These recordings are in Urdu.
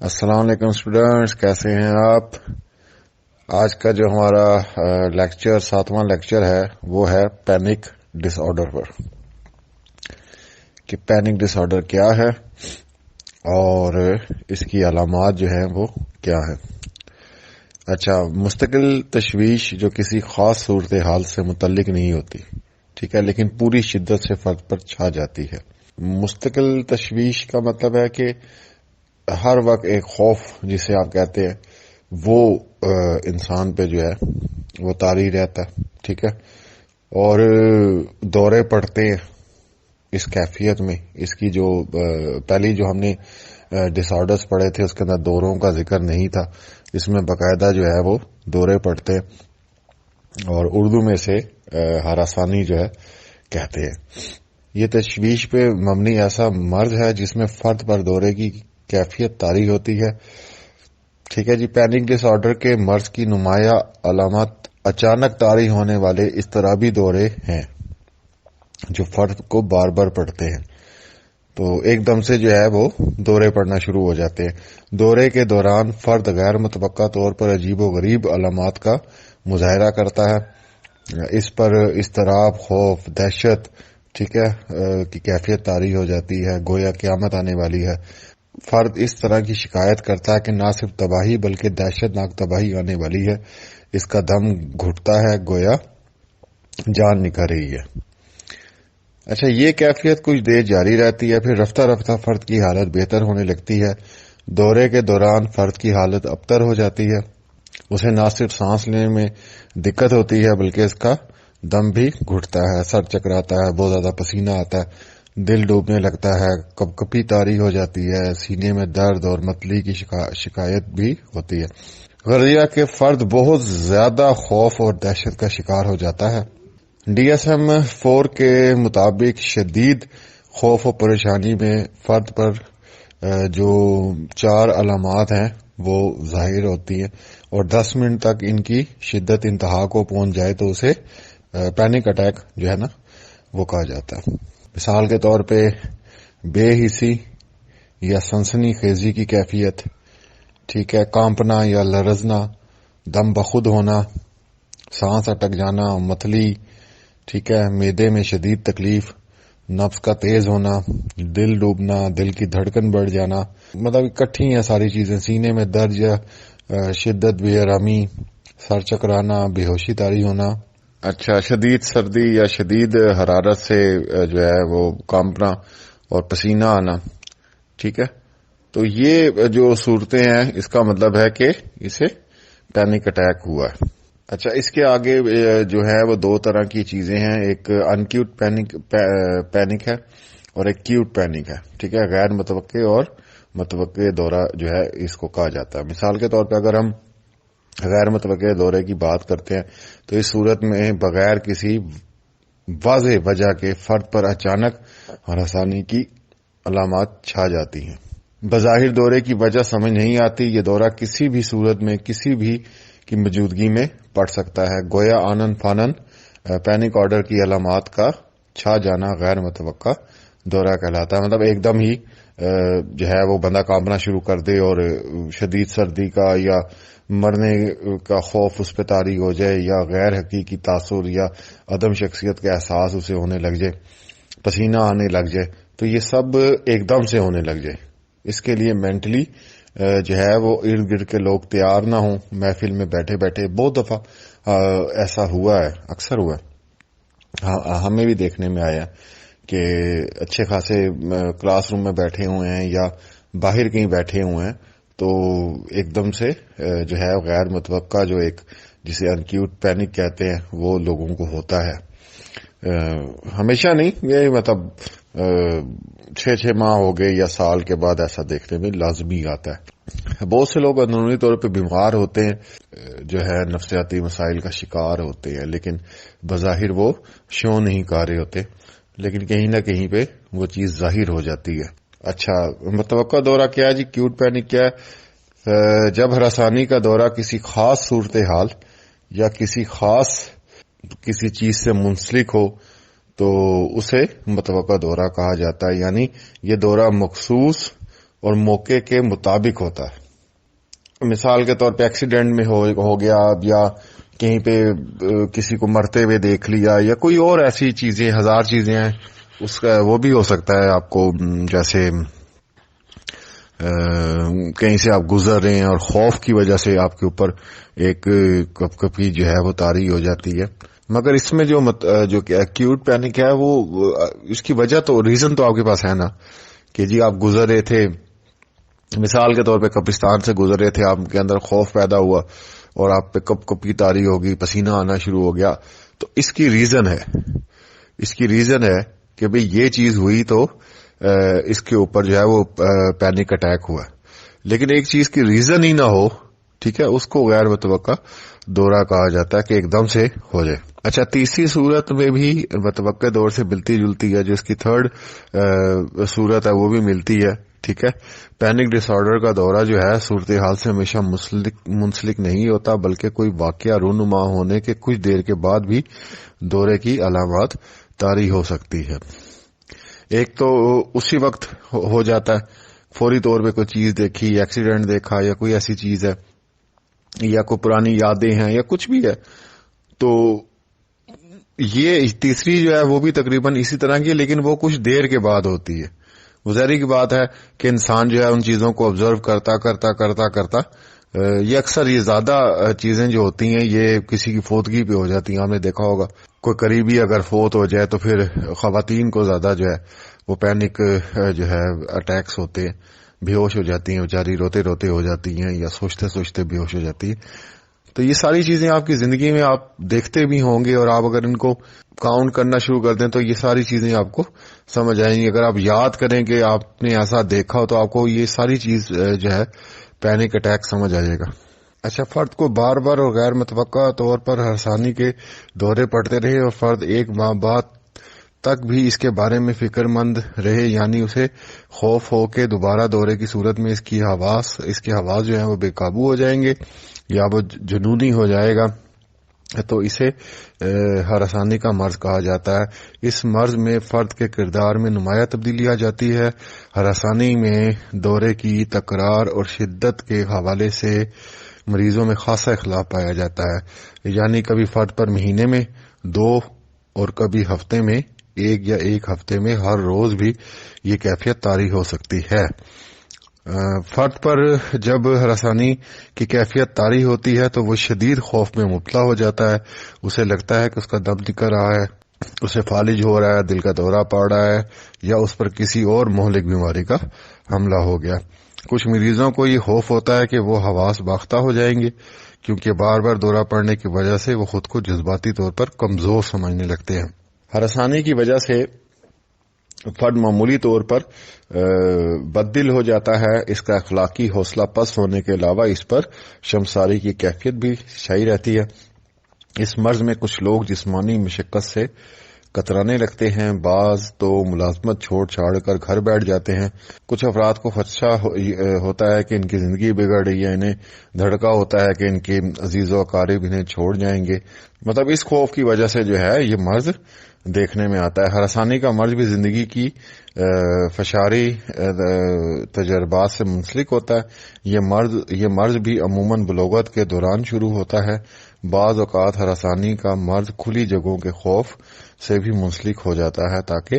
السلام علیکم اسٹوڈینٹس، کیسے ہیں آپ؟ آج کا جو ہمارا لیکچر 7واں لیکچر ہے وہ ہے پینک ڈس آرڈر پر، کہ پینک ڈس آرڈر کیا ہے اور اس کی علامات جو ہیں وہ کیا ہیں۔ اچھا، مستقل تشویش جو کسی خاص صورتحال سے متعلق نہیں ہوتی، ٹھیک ہے، لیکن پوری شدت سے فرد پر چھا جاتی ہے۔ مستقل تشویش کا مطلب ہے کہ ہر وقت ایک خوف جسے آپ کہتے ہیں وہ انسان پہ جو ہے وہ طاری رہتا ہے، ٹھیک ہے، اور دورے پڑتے ہیں اس کیفیت میں۔ اس کی جو پہلی جو ہم نے ڈس آرڈرز پڑھے تھے اس کے اندر دوروں کا ذکر نہیں تھا، اس میں باقاعدہ جو ہے وہ دورے پڑتے ہیں اور اردو میں سے ہراسانی جو ہے کہتے ہیں۔ یہ تشویش پہ مبنی ایسا مرض ہے جس میں فرد پر دورے کی کیفیت طاری ہوتی ہے، ٹھیک ہے جی۔ پینک ڈس آرڈر کے مرض کی نمایاں علامات اچانک طاری ہونے والے اضطرابی دورے ہیں جو فرد کو بار بار پڑتے ہیں، تو ایک دم سے جو ہے وہ دورے پڑنا شروع ہو جاتے ہیں۔ دورے کے دوران فرد غیر متوقع طور پر عجیب و غریب علامات کا مظاہرہ کرتا ہے۔ اس پر اضطراب، خوف، دہشت، ٹھیک ہے، کی کیفیت طاری ہو جاتی ہے، گویا قیامت آنے والی ہے۔ فرد اس طرح کی شکایت کرتا ہے کہ نہ صرف تباہی بلکہ دہشت ناک تباہی آنے والی ہے، اس کا دم گھٹتا ہے، گویا جان نکل رہی ہے۔ اچھا، یہ کیفیت کچھ دیر جاری رہتی ہے، پھر رفتہ رفتہ فرد کی حالت بہتر ہونے لگتی ہے۔ دورے کے دوران فرد کی حالت ابتر ہو جاتی ہے، اسے نہ صرف سانس لینے میں دقت ہوتی ہے بلکہ اس کا دم بھی گھٹتا ہے، سر چکراتا ہے، بہت زیادہ پسینہ آتا ہے، دل ڈوبنے لگتا ہے، کپکپی طاری ہو جاتی ہے، سینے میں درد اور متلی کی شکایت بھی ہوتی ہے۔ غرضیہ کہ فرد بہت زیادہ خوف اور دہشت کا شکار ہو جاتا ہے۔ ڈی ایس ایم 4 کے مطابق شدید خوف و پریشانی میں فرد پر جو 4 علامات ہیں وہ ظاہر ہوتی ہیں، اور 10 منٹ تک ان کی شدت انتہا کو پہنچ جائے تو اسے پینک اٹیک جو ہے نا وہ کہا جاتا ہے۔ مثال کے طور پہ بے حسی یا سنسنی خیزی کی کیفیت، ٹھیک ہے، کانپنا یا لرزنا، دم بخود ہونا، سانس اٹک جانا، متلی، ٹھیک ہے، معدے میں شدید تکلیف، نفس کا تیز ہونا، دل ڈوبنا، دل کی دھڑکن بڑھ جانا، مطلب اکٹھی ہیں ساری چیزیں، سینے میں درد یا شدت بے آرامی، سر چکرانا، بے ہوشی طاری ہونا۔ اچھا، شدید سردی یا شدید حرارت سے جو ہے وہ کانپنا اور پسینہ آنا، ٹھیک ہے، تو یہ جو صورتیں ہیں اس کا مطلب ہے کہ اسے پینک اٹیک ہوا ہے۔ اچھا، اس کے آگے جو ہے وہ 2 طرح کی چیزیں ہیں، ایک انکیوٹ پینک ہے اور ایک کیوٹ پینک ہے، ٹھیک ہے، غیر متوقع اور متوقع دورہ جو ہے اس کو کہا جاتا ہے۔ مثال کے طور پہ اگر ہم غیر متوقع دورے کی بات کرتے ہیں تو اس صورت میں بغیر کسی واضح وجہ کے فرد پر اچانک ہراسانی کی علامات چھا جاتی ہیں۔ بظاہر دورے کی وجہ سمجھ نہیں آتی، یہ دورہ کسی بھی صورت میں کسی بھی کی موجودگی میں پڑ سکتا ہے، گویا آنن فانن پینک آرڈر کی علامات کا چھا جانا غیر متوقع دورہ کہلاتا ہے۔ مطلب ایک دم ہی جو ہے وہ بندہ کانپنا شروع کر دے اور شدید سردی کا یا مرنے کا خوف اس پہ طاری ہو جائے، یا غیر حقیقی تاثر یا عدم شخصیت کا احساس اسے ہونے لگ جائے، پسینہ آنے لگ جائے، تو یہ سب ایک دم سے ہونے لگ جائے۔ اس کے لیے مینٹلی جو ہے وہ ارد گرد کے لوگ تیار نہ ہوں، محفل میں بیٹھے بیٹھے بہت دفعہ ایسا ہوا ہے، اکثر ہوا ہے، ہمیں بھی دیکھنے میں آیا کہ اچھے خاصے کلاس روم میں بیٹھے ہوئے ہیں یا باہر کہیں بیٹھے ہوئے ہیں، تو ایک دم سے جو ہے غیر متوقع جو ایک جسے انکیوٹ پینک کہتے ہیں وہ لوگوں کو ہوتا ہے۔ ہمیشہ نہیں، یہ مطلب 6 ماہ ہو گئے یا سال کے بعد ایسا دیکھنے میں لازمی آتا ہے۔ بہت سے لوگ اندرونی طور پہ بیمار ہوتے ہیں، جو ہے نفسیاتی مسائل کا شکار ہوتے ہیں، لیکن بظاہر وہ شو نہیں کر رہے ہوتے، لیکن کہیں نہ کہیں پہ وہ چیز ظاہر ہو جاتی ہے۔ اچھا، متوقع دورہ کیا ہے جی؟ کیوٹ پینک کیا ہے؟ جب ہراسانی کا دورہ کسی خاص صورتحال یا کسی چیز سے منسلک ہو تو اسے متوقع دورہ کہا جاتا ہے، یعنی یہ دورہ مخصوص اور موقع کے مطابق ہوتا ہے. مثال کے طور پہ ایکسیڈنٹ میں ہو گیا یا کہیں پہ کسی کو مرتے ہوئے دیکھ لیا یا کوئی اور ایسی چیزیں، ہزار چیزیں ہیں، اس کا وہ بھی ہو سکتا ہے. آپ کو جیسے کہیں سے آپ گزر رہے ہیں اور خوف کی وجہ سے آپ کے اوپر ایک کپ کپی جو ہے وہ طاری ہو جاتی ہے. مگر اس میں جو ایکیوٹ پینک ہے وہ اس کی وجہ تو ریزن تو آپ کے پاس ہے نا کہ جی آپ گزر رہے تھے، مثال کے طور پہ قبرستان سے گزر رہے تھے، آپ کے اندر خوف پیدا ہوا اور آپ پہ کپ کپی طاری ہوگی، پسینہ آنا شروع ہو گیا. تو اس کی ریزن ہے کہ بھئی یہ چیز ہوئی تو اس کے اوپر جو ہے وہ پینک اٹیک ہوا. لیکن ایک چیز کی ریزن ہی نہ ہو، ٹھیک ہے، اس کو غیر متوقع دورہ کہا جاتا ہے کہ ایک دم سے ہو جائے. اچھا، تیسری صورت میں بھی متوقع دور سے ملتی جلتی ہے، جو اس کی تھرڈ صورت ہے وہ بھی ملتی ہے. ٹھیک ہے، پینک ڈس آرڈر کا دورہ جو ہے صورتحال سے ہمیشہ منسلک نہیں ہوتا، بلکہ کوئی واقعہ رونما ہونے کے کچھ دیر کے بعد بھی دورے کی علامات طاری ہو سکتی ہے. ایک تو اسی وقت ہو جاتا ہے، فوری طور پہ کوئی چیز دیکھی، ایکسیڈنٹ دیکھا یا کوئی ایسی چیز ہے یا کوئی پرانی یادیں ہیں یا کچھ بھی ہے. تو یہ تیسری جو ہے وہ بھی تقریباً اسی طرح کی، لیکن وہ کچھ دیر کے بعد ہوتی ہے. ظاہری کی بات ہے کہ انسان جو ہے ان چیزوں کو آبزرو کرتا یہ اکثر یہ زیادہ چیزیں جو ہوتی ہیں یہ کسی کی فوتگی پہ ہو جاتی ہیں. آپ نے دیکھا ہوگا کوئی قریبی اگر فوت ہو جائے تو پھر خواتین کو زیادہ جو ہے وہ پینک جو ہے اٹیکس ہوتے ہیں، بے ہوش ہو جاتی ہیں بیچاری، روتے روتے ہو جاتی ہیں یا سوچتے سوچتے بے ہوش ہو جاتی ہیں. تو یہ ساری چیزیں آپ کی زندگی میں آپ دیکھتے بھی ہوں گے، اور آپ اگر ان کو کاؤنٹ کرنا شروع کر دیں تو یہ ساری چیزیں آپ کو سمجھ آئیں گی. اگر آپ یاد کریں کہ آپ نے ایسا دیکھا ہو تو آپ کو یہ ساری چیز جو ہے پینک اٹیک سمجھ آ جائے گا. اچھا، فرد کو بار بار اور غیر متوقع طور پر ہراسانی کے دورے پڑتے رہے اور فرد ایک ماہ بعد تک بھی اس کے بارے میں فکر مند رہے، یعنی اسے خوف ہو کہ دوبارہ دورے کی صورت میں اس کے حواس جو ہیں وہ بے قابو ہو جائیں گے یا وہ جنونی ہو جائے گا، تو اسے ہراسانی کا مرض کہا جاتا ہے. اس مرض میں فرد کے کردار میں نمایاں تبدیلی آ جاتی ہے. ہراسانی میں دورے کی تکرار اور شدت کے حوالے سے مریضوں میں خاصا اختلاف پایا جاتا ہے، یعنی کبھی فرد پر مہینے میں 2 اور کبھی ہفتے میں 1 یا 1 ہفتے میں ہر روز بھی یہ کیفیت طاری ہو سکتی ہے. فرد پر جب ہراسانی کی کیفیت طاری ہوتی ہے تو وہ شدید خوف میں مبتلا ہو جاتا ہے. اسے لگتا ہے کہ اس کا دم نکل رہا ہے، اسے فالج ہو رہا ہے، دل کا دورہ پڑ رہا ہے یا اس پر کسی اور مہلک بیماری کا حملہ ہو گیا. کچھ مریضوں کو یہ خوف ہوتا ہے کہ وہ حواس باختہ ہو جائیں گے، کیونکہ بار بار دورہ پڑنے کی وجہ سے وہ خود کو جذباتی طور پر کمزور سمجھنے لگتے ہیں. ہراسانی کی وجہ سے فرد معمولی طور پر بددل ہو جاتا ہے. اس کا اخلاقی حوصلہ پست ہونے کے علاوہ اس پر شرمساری کی کیفیت بھی چھائی رہتی ہے. اس مرض میں کچھ لوگ جسمانی مشقت سے کترانے لگتے ہیں، بعض تو ملازمت چھوڑ چھاڑ کر گھر بیٹھ جاتے ہیں. کچھ افراد کو خدشہ ہوتا ہے کہ ان کی زندگی بگڑ رہی ہے، انہیں دھڑکا ہوتا ہے کہ ان کے عزیز و اقارب انہیں چھوڑ جائیں گے. مطلب اس خوف کی وجہ سے جو ہے یہ مرض دیکھنے میں آتا ہے. ہراسانی کا مرض بھی زندگی کی فشاری تجربات سے منسلک ہوتا ہے. یہ مرض بھی عموماً بلوغت کے دوران شروع ہوتا ہے. بعض اوقات ہراسانی کا مرض کھلی جگہوں کے خوف سے بھی منسلک ہو جاتا ہے، تاکہ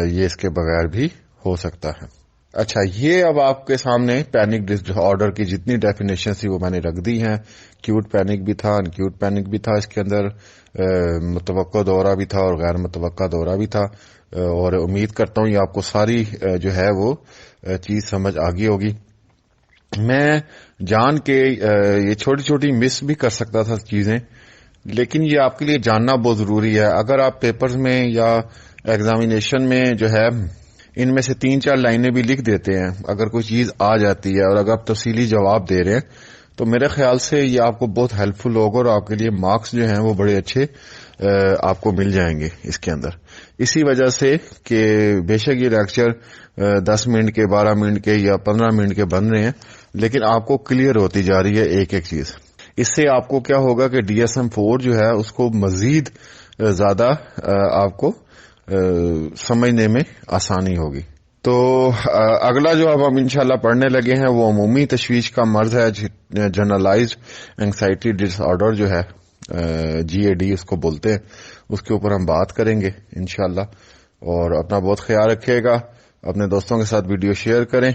یہ اس کے بغیر بھی ہو سکتا ہے. اچھا، یہ اب آپ کے سامنے پینک ڈس آرڈر کی جتنی ڈیفینیشن تھی وہ میں نے رکھ دی ہیں. کیوٹ پینک بھی تھا، انکیوٹ پینک بھی تھا، اس کے اندر متوقع دورہ بھی تھا اور غیر متوقع دورہ بھی تھا. اور امید کرتا ہوں یہ آپ کو ساری جو ہے وہ چیز سمجھ آ گئی ہوگی. میں جان کے یہ چھوٹی چھوٹی مس بھی کر سکتا تھا چیزیں، لیکن یہ آپ کے لیے جاننا بہت ضروری ہے. اگر آپ پیپرز میں یا ایگزامینیشن میں جو ہے ان میں سے 3-4 لائنیں بھی لکھ دیتے ہیں، اگر کوئی چیز آ جاتی ہے اور اگر آپ تفصیلی جواب دے رہے ہیں تو میرے خیال سے یہ آپ کو بہت ہیلپ فل ہوگا اور آپ کے لیے مارکس جو ہیں وہ بڑے اچھے آپ کو مل جائیں گے اس کے اندر. اسی وجہ سے کہ بے شک یہ لیکچر 10 منٹ کے، 12 منٹ کے یا 15 منٹ کے بن رہے ہیں، لیکن آپ کو کلیئر ہوتی جا رہی ہے ایک ایک چیز. اس سے آپ کو کیا ہوگا کہ DSM-4 جو ہے اس کو مزید زیادہ آپ کو سمجھنے میں آسانی ہوگی. تو اگلا جو اب ہم انشاءاللہ پڑھنے لگے ہیں وہ عمومی تشویش کا مرض ہے، جنرلائزڈ اینگزائٹی ڈس آرڈر جو ہے، GAD اس کو بولتے ہیں، اس کے اوپر ہم بات کریں گے انشاءاللہ. اور اپنا بہت خیال رکھیے گا، اپنے دوستوں کے ساتھ ویڈیو شیئر کریں.